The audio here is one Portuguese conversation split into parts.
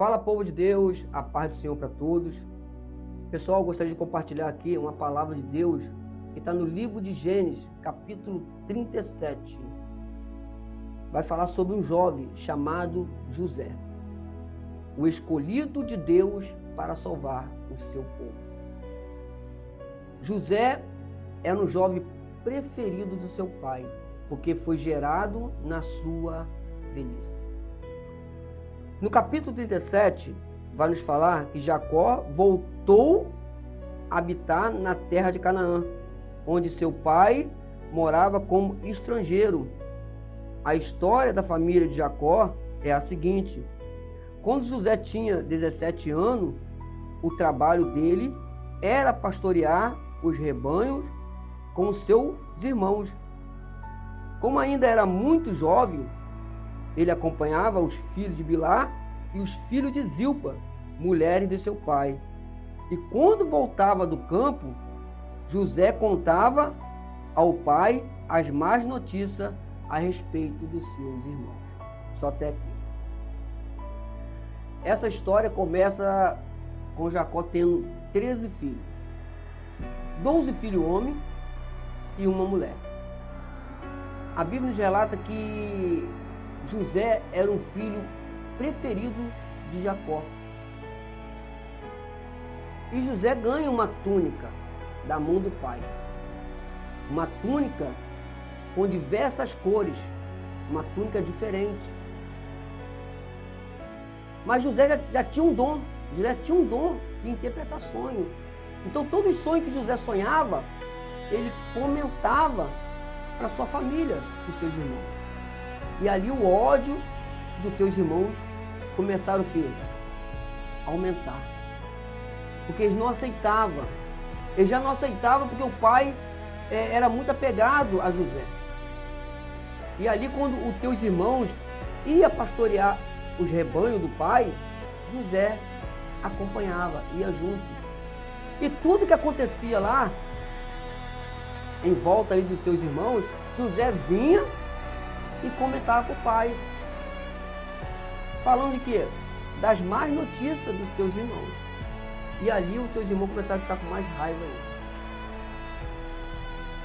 Fala, povo de Deus, a paz do Senhor para todos. Pessoal, eu gostaria de compartilhar aqui uma palavra de Deus que está no livro de Gênesis, capítulo 37. Vai falar sobre um jovem chamado José, o escolhido de Deus para salvar o seu povo. José era um jovem preferido do seu pai, porque foi gerado na sua velhice. No capítulo 37, vai nos falar que Jacó voltou a habitar na terra de Canaã, onde seu pai morava como estrangeiro. A história da família de Jacó é a seguinte: quando José tinha 17 anos, o trabalho dele era pastorear os rebanhos com seus irmãos. Como ainda era muito jovem, ele acompanhava os filhos de Bilá e os filhos de Zilpa, mulheres de seu pai. E quando voltava do campo, José contava ao pai as más notícias a respeito dos seus irmãos. Só até aqui. Essa história começa com Jacó tendo 13 filhos. 12 filhos homens e uma mulher. A Bíblia nos relata que José era um filho preferido de Jacó. E José ganha uma túnica da mão do pai. Uma túnica com diversas cores. Uma túnica diferente. Mas José já tinha um dom. José tinha um dom de interpretar sonhos. Então todos os sonhos que José sonhava, ele comentava para sua família, para os seus irmãos. E ali o ódio dos teus irmãos começaram o quê? A aumentar. Porque eles não aceitavam. Eles já não aceitavam porque o pai era muito apegado a José. E ali quando os teus irmãos iam pastorear os rebanhos do pai, José acompanhava, ia junto. E tudo que acontecia lá, em volta aí dos seus irmãos, José vinha e comentava com o pai. Falando de quê? Das más notícias dos teus irmãos. E ali os teus irmãos começaram a ficar com mais raiva ainda.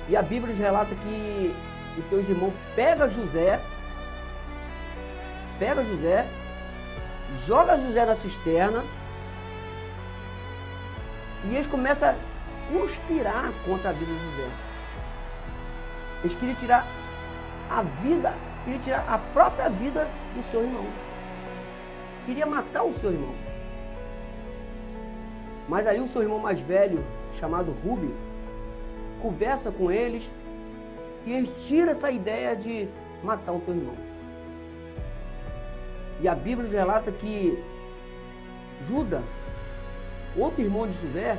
E a Bíblia nos relata que os teus irmãos pegam José, joga José na cisterna, e eles começam a conspirar contra a vida de José. Eles queriam tirar a vida, queriam tirar a própria vida do seu irmão. Queria matar o seu irmão. Mas aí o seu irmão mais velho, chamado Rubem, conversa com eles e eles tiram essa ideia de matar o teu irmão. E a Bíblia nos relata que Juda, outro irmão de José,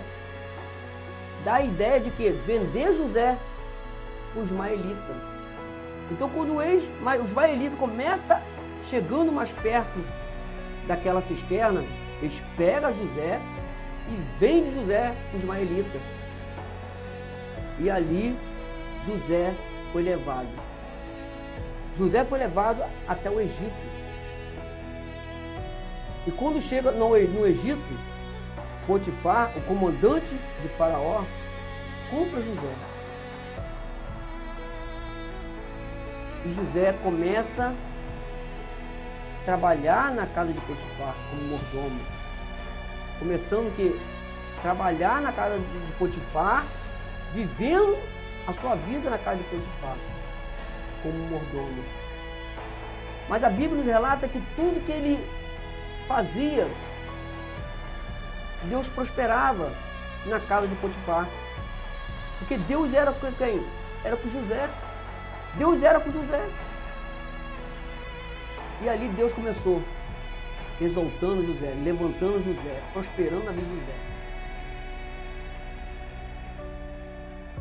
dá a ideia de que vender José para os ismaelitas. Então quando os ismaelitas começam chegando mais perto daquela cisterna, eles pegam José e vendem José para os ismaelitas. E ali José foi levado. José foi levado até o Egito. E quando chega no Egito, Potifar, o comandante de Faraó, compra José. E José começa a trabalhar na casa de Potifar como mordomo. Começando a trabalhar na casa de Potifar, vivendo a sua vida na casa de Potifar como mordomo. Mas a Bíblia nos relata que tudo que ele fazia, Deus prosperava na casa de Potifar. Porque Deus era com quem? Era com José. Deus era com José. E ali Deus começou exaltando José, levantando José, prosperando a vida de José.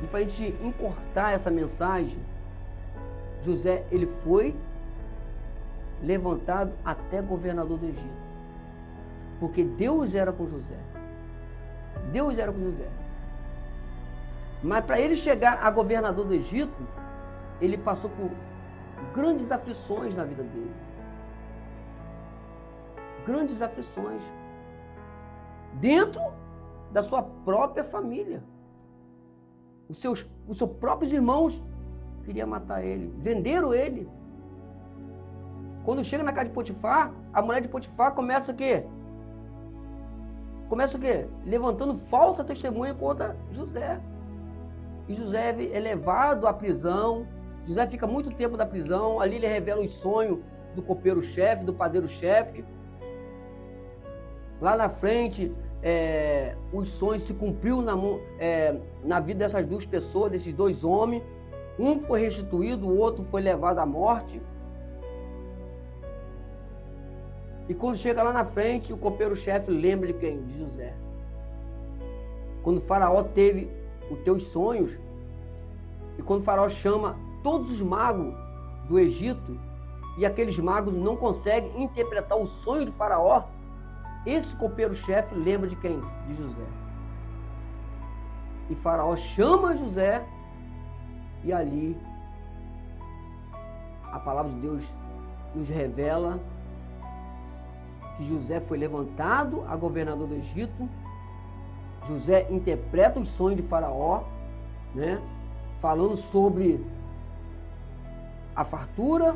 E para a gente encurtar essa mensagem, José, ele foi levantado até governador do Egito. Porque Deus era com José. Deus era com José. Mas para ele chegar a governador do Egito, ele passou por grandes aflições na vida dele. grandes aflições dentro da sua própria família. Os seus próprios irmãos queriam matar ele, venderam ele. Quando chega na casa de Potifar, a mulher de Potifar começa o quê? Levantando falsa testemunha contra José. E José é levado à prisão. José fica muito tempo na prisão. Ali ele revela os sonhos do copeiro-chefe, do padeiro-chefe. Lá na frente, os sonhos se cumpriu na vida dessas duas pessoas, desses dois homens. Um foi restituído, o outro foi levado à morte. E quando chega lá na frente, o copeiro-chefe lembra de quem? De José. Quando o faraó teve os teus sonhos, e quando o faraó chama todos os magos do Egito, e aqueles magos não conseguem interpretar o sonho do faraó, esse copeiro-chefe lembra de quem? De José. E faraó chama José, e ali a palavra de Deus nos revela que José foi levantado a governador do Egito. José interpreta os sonhos de faraó, né? Falando sobre a fartura,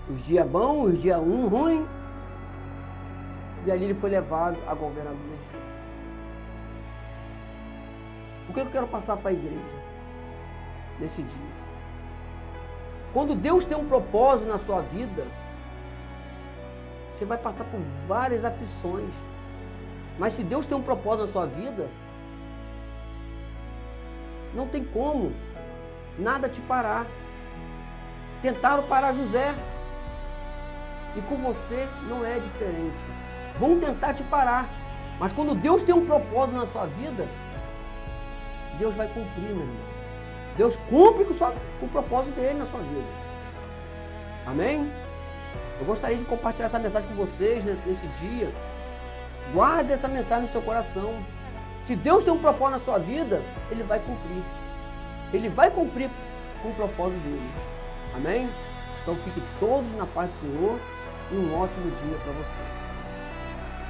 os dias bons, os dias ruins. E ali ele foi levado a governador do Egito. O que eu quero passar para a igreja nesse dia? Quando Deus tem um propósito na sua vida, você vai passar por várias aflições. Mas se Deus tem um propósito na sua vida, não tem como nada te parar. Tentaram parar José. E com você não é diferente. Vão tentar te parar. Mas quando Deus tem um propósito na sua vida, Deus vai cumprir, meu irmão. Deus cumpre com o propósito dele na sua vida. Amém? Eu gostaria de compartilhar essa mensagem com vocês nesse dia. Guarde essa mensagem no seu coração. Se Deus tem um propósito na sua vida, Ele vai cumprir. Ele vai cumprir com o propósito dele. Amém? Então fiquem todos na paz do Senhor e um ótimo dia para vocês.